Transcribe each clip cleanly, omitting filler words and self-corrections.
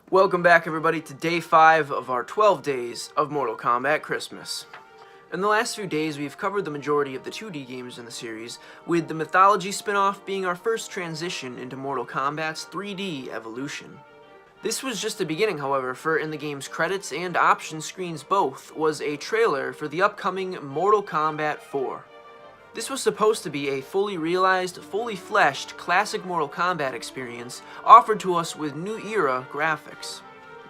Welcome back, everybody, to Day 5 of our 12 days of Mortal Kombat Christmas. In the last few days, we've covered the majority of the 2D games in the series, with the Mythology spin-off being our first transition into Mortal Kombat's 3D evolution. This was just the beginning, however, for in the game's credits and option screens both was a trailer for the upcoming Mortal Kombat 4. This was supposed to be a fully realized, fully fleshed, classic Mortal Kombat experience offered to us with new era graphics.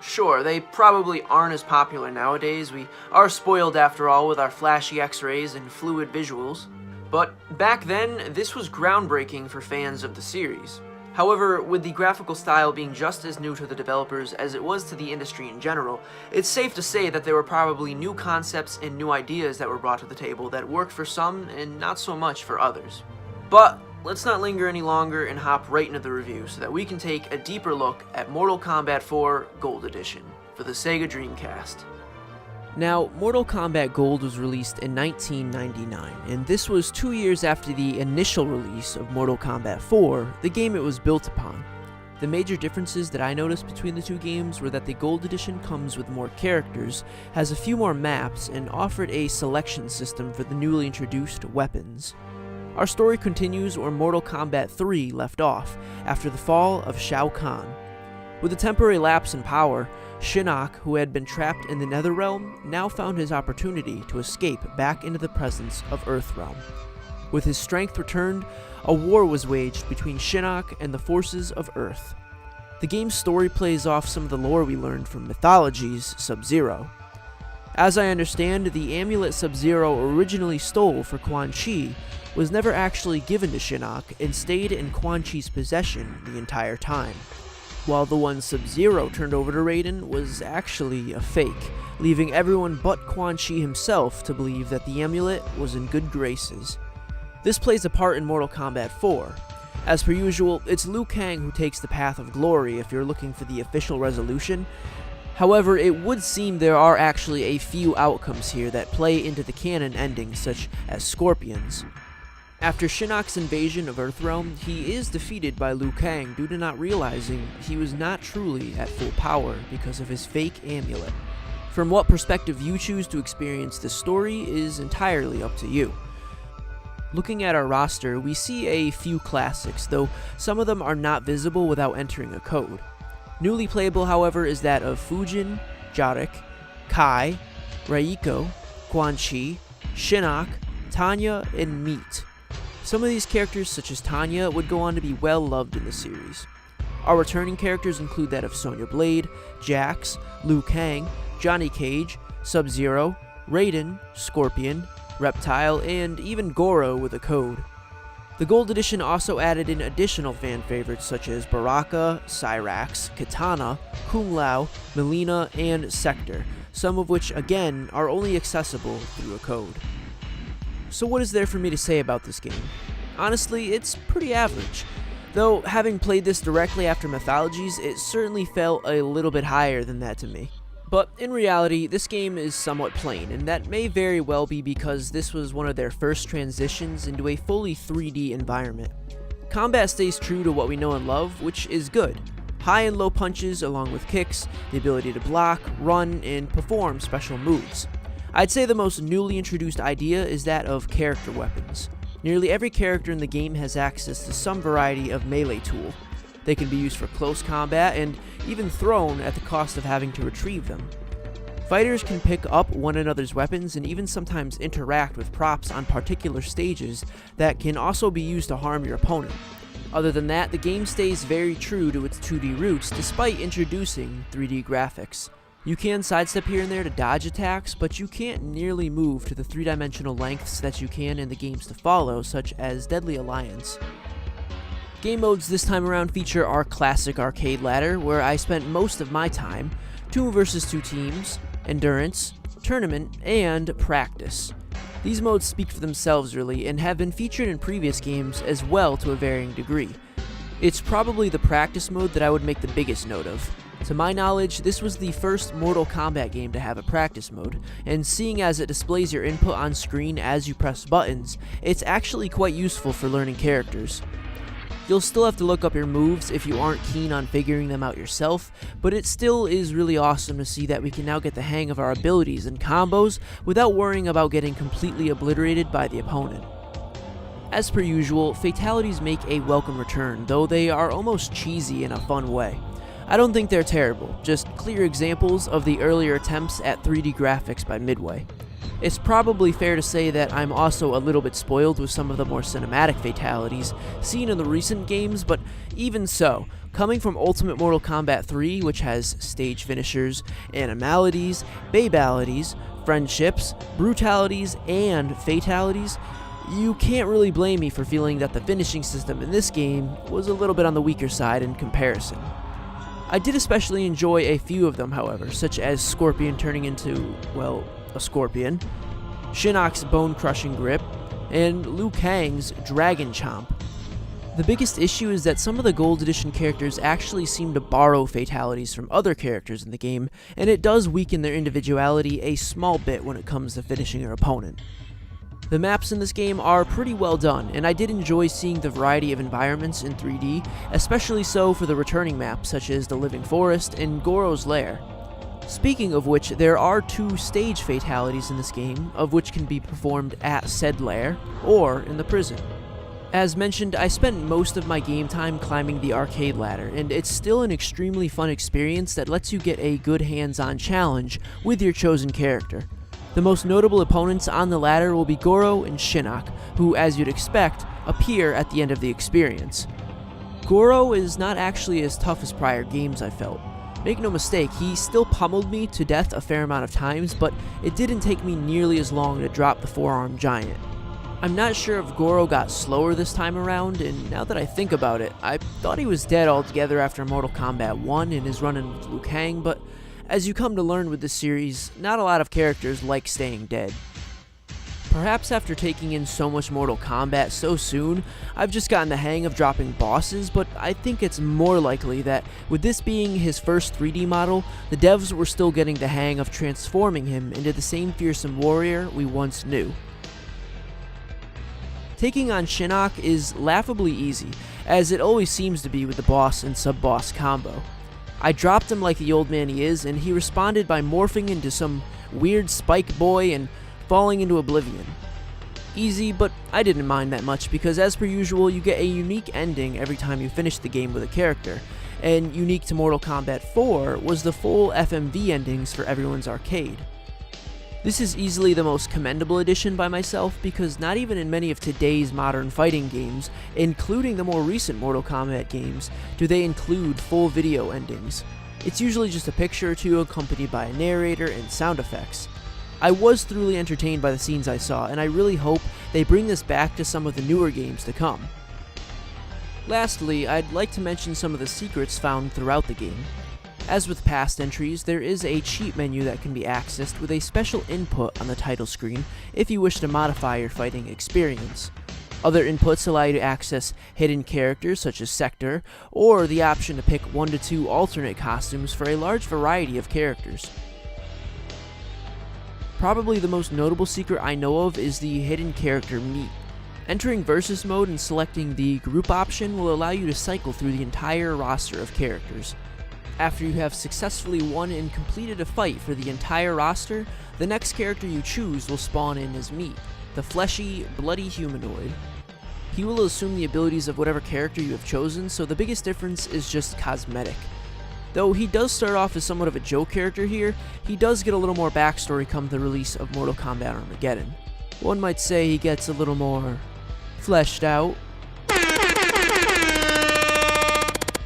Sure, they probably aren't as popular nowadays, we are spoiled after all with our flashy X-rays and fluid visuals, but back then this was groundbreaking for fans of the series. However, with the graphical style being just as new to the developers as it was to the industry in general, it's safe to say that there were probably new concepts and new ideas that were brought to the table that worked for some and not so much for others. But let's not linger any longer and hop right into the review so that we can take a deeper look at Mortal Kombat 4 Gold Edition for the Sega Dreamcast. Now, Mortal Kombat Gold was released in 1999, and this was 2 years after the initial release of Mortal Kombat 4, the game it was built upon. The major differences that I noticed between the two games were that the Gold Edition comes with more characters, has a few more maps, and offered a selection system for the newly introduced weapons. Our story continues where Mortal Kombat 3 left off, after the fall of Shao Kahn. With a temporary lapse in power, Shinnok, who had been trapped in the Netherrealm, now found his opportunity to escape back into the presence of Earthrealm. With his strength returned, a war was waged between Shinnok and the forces of Earth. The game's story plays off some of the lore we learned from Mythology's Sub-Zero. As I understand, the amulet Sub-Zero originally stole for Quan Chi was never actually given to Shinnok and stayed in Quan Chi's possession the entire time, while the one Sub-Zero turned over to Raiden was actually a fake, leaving everyone but Quan Chi himself to believe that the amulet was in good graces. This plays a part in Mortal Kombat 4. As per usual, it's Liu Kang who takes the path of glory if you're looking for the official resolution. However, it would seem there are actually a few outcomes here that play into the canon endings, such as Scorpions. After Shinnok's invasion of Earthrealm, he is defeated by Liu Kang due to not realizing he was not truly at full power because of his fake amulet. From what perspective you choose to experience this story is entirely up to you. Looking at our roster, we see a few classics, though some of them are not visible without entering a code. Newly playable, however, is that of Fujin, Jarek, Kai, Reiko, Quan Chi, Shinnok, Tanya, and Meat. Some of these characters, such as Tanya, would go on to be well loved in the series. Our returning characters include that of Sonya Blade, Jax, Liu Kang, Johnny Cage, Sub-Zero, Raiden, Scorpion, Reptile, and even Goro with a code. The Gold Edition also added in additional fan favorites such as Baraka, Cyrax, Kitana, Kung Lao, Melina, and Sector, some of which, again, are only accessible through a code. So what is there for me to say about this game? Honestly, it's pretty average. Though, having played this directly after Mythologies, it certainly felt a little bit higher than that to me. But in reality, this game is somewhat plain, and that may very well be because this was one of their first transitions into a fully 3D environment. Combat stays true to what we know and love, which is good. High and low punches along with kicks, the ability to block, run, and perform special moves. I'd say the most newly introduced idea is that of character weapons. Nearly every character in the game has access to some variety of melee tool. They can be used for close combat and even thrown at the cost of having to retrieve them. Fighters can pick up one another's weapons and even sometimes interact with props on particular stages that can also be used to harm your opponent. Other than that, the game stays very true to its 2D roots despite introducing 3D graphics. You can sidestep here and there to dodge attacks, but you can't nearly move to the three-dimensional lengths that you can in the games to follow, such as Deadly Alliance. Game modes this time around feature our classic arcade ladder, where I spent most of my time, 2 versus 2 teams, endurance, tournament, and practice. These modes speak for themselves really, and have been featured in previous games as well to a varying degree. It's probably the practice mode that I would make the biggest note of. To my knowledge, this was the first Mortal Kombat game to have a practice mode, and seeing as it displays your input on screen as you press buttons, it's actually quite useful for learning characters. You'll still have to look up your moves if you aren't keen on figuring them out yourself, but it still is really awesome to see that we can now get the hang of our abilities and combos without worrying about getting completely obliterated by the opponent. As per usual, Fatalities make a welcome return, though they are almost cheesy in a fun way. I don't think they're terrible, just clear examples of the earlier attempts at 3D graphics by Midway. It's probably fair to say that I'm also a little bit spoiled with some of the more cinematic fatalities seen in the recent games, but even so, coming from Ultimate Mortal Kombat 3, which has stage finishers, animalities, babalities, friendships, brutalities, and fatalities, you can't really blame me for feeling that the finishing system in this game was a little bit on the weaker side in comparison. I did especially enjoy a few of them, however, such as Scorpion turning into, well, a scorpion, Shinnok's bone-crushing grip, and Liu Kang's Dragon Chomp. The biggest issue is that some of the Gold Edition characters actually seem to borrow fatalities from other characters in the game, and it does weaken their individuality a small bit when it comes to finishing your opponent. The maps in this game are pretty well done, and I did enjoy seeing the variety of environments in 3D, especially so for the returning maps such as the Living Forest and Goro's Lair. Speaking of which, there are 2 stage fatalities in this game, of which can be performed at said lair, or in the prison. As mentioned, I spent most of my game time climbing the arcade ladder, and it's still an extremely fun experience that lets you get a good hands-on challenge with your chosen character. The most notable opponents on the ladder will be Goro and Shinnok, who, as you'd expect, appear at the end of the experience. Goro is not actually as tough as prior games, I felt. Make no mistake, he still pummeled me to death a fair amount of times, but it didn't take me nearly as long to drop the four-armed giant. I'm not sure if Goro got slower this time around, and now that I think about it, I thought he was dead altogether after Mortal Kombat 1 and his run-in with Liu Kang, but as you come to learn with this series, not a lot of characters like staying dead. Perhaps after taking in so much Mortal Kombat so soon, I've just gotten the hang of dropping bosses, but I think it's more likely that with this being his first 3D model, the devs were still getting the hang of transforming him into the same fearsome warrior we once knew. Taking on Shinnok is laughably easy, as it always seems to be with the boss and sub-boss combo. I dropped him like the old man he is, and he responded by morphing into some weird spike boy and falling into oblivion. Easy, but I didn't mind that much because as per usual, you get a unique ending every time you finish the game with a character, and unique to Mortal Kombat 4 was the full FMV endings for everyone's arcade. This is easily the most commendable addition by myself because not even in many of today's modern fighting games, including the more recent Mortal Kombat games, do they include full video endings. It's usually just a picture or two accompanied by a narrator and sound effects. I was thoroughly entertained by the scenes I saw, and I really hope they bring this back to some of the newer games to come. Lastly, I'd like to mention some of the secrets found throughout the game. As with past entries, there is a cheat menu that can be accessed with a special input on the title screen if you wish to modify your fighting experience. Other inputs allow you to access hidden characters such as Sector, or the option to pick 1 to 2 alternate costumes for a large variety of characters. Probably the most notable secret I know of is the hidden character meat. Entering Versus mode and selecting the group option will allow you to cycle through the entire roster of characters. After you have successfully won and completed a fight for the entire roster, the next character you choose will spawn in as Meat, the fleshy, bloody humanoid. He will assume the abilities of whatever character you have chosen, so the biggest difference is just cosmetic. Though he does start off as somewhat of a joke character here, he does get a little more backstory come the release of Mortal Kombat Armageddon. One might say he gets a little more fleshed out.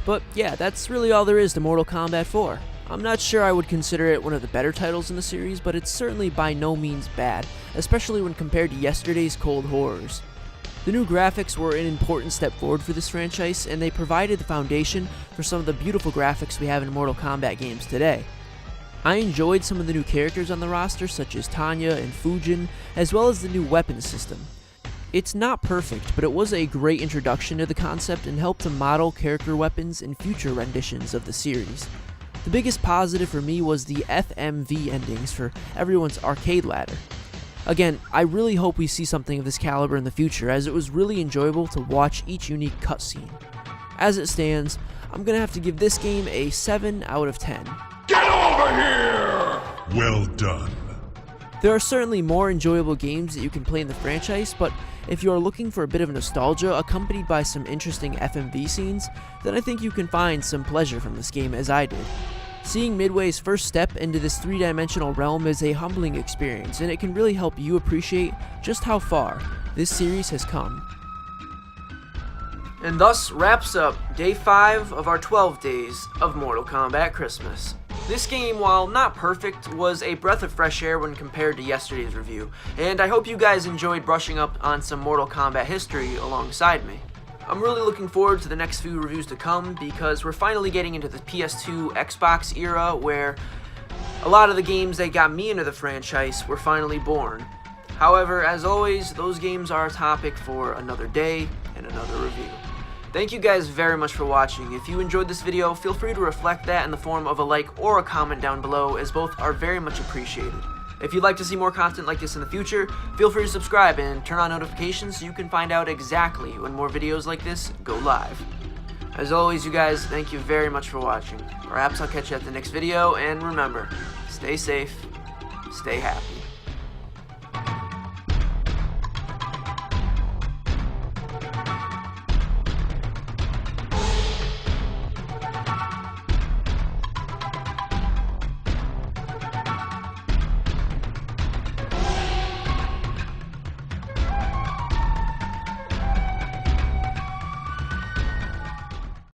But yeah, that's really all there is to Mortal Kombat 4. I'm not sure I would consider it one of the better titles in the series, but it's certainly by no means bad, especially when compared to yesterday's cold horrors. The new graphics were an important step forward for this franchise, and they provided the foundation for some of the beautiful graphics we have in Mortal Kombat games today. I enjoyed some of the new characters on the roster, such as Tanya and Fujin, as well as the new weapon system. It's not perfect, but it was a great introduction to the concept and helped to model character weapons in future renditions of the series. The biggest positive for me was the FMV endings for everyone's arcade ladder. Again, I really hope we see something of this caliber in the future, as it was really enjoyable to watch each unique cutscene. As it stands, I'm gonna have to give this game a 7 out of 10. Get over here! Well done. There are certainly more enjoyable games that you can play in the franchise, but if you are looking for a bit of nostalgia accompanied by some interesting FMV scenes, then I think you can find some pleasure from this game as I did. Seeing Midway's first step into this three-dimensional realm is a humbling experience, and it can really help you appreciate just how far this series has come. And thus wraps up Day 5 of our 12 days of Mortal Kombat Christmas. This game, while not perfect, was a breath of fresh air when compared to yesterday's review, and I hope you guys enjoyed brushing up on some Mortal Kombat history alongside me. I'm really looking forward to the next few reviews to come, because we're finally getting into the PS2 Xbox era where a lot of the games that got me into the franchise were finally born. However, as always, those games are a topic for another day and another review. Thank you guys very much for watching. If you enjoyed this video, feel free to reflect that in the form of a like or a comment down below, as both are very much appreciated. If you'd like to see more content like this in the future, feel free to subscribe and turn on notifications so you can find out exactly when more videos like this go live. As always, you guys, thank you very much for watching. Perhaps I'll catch you at the next video, and remember, stay safe, stay happy.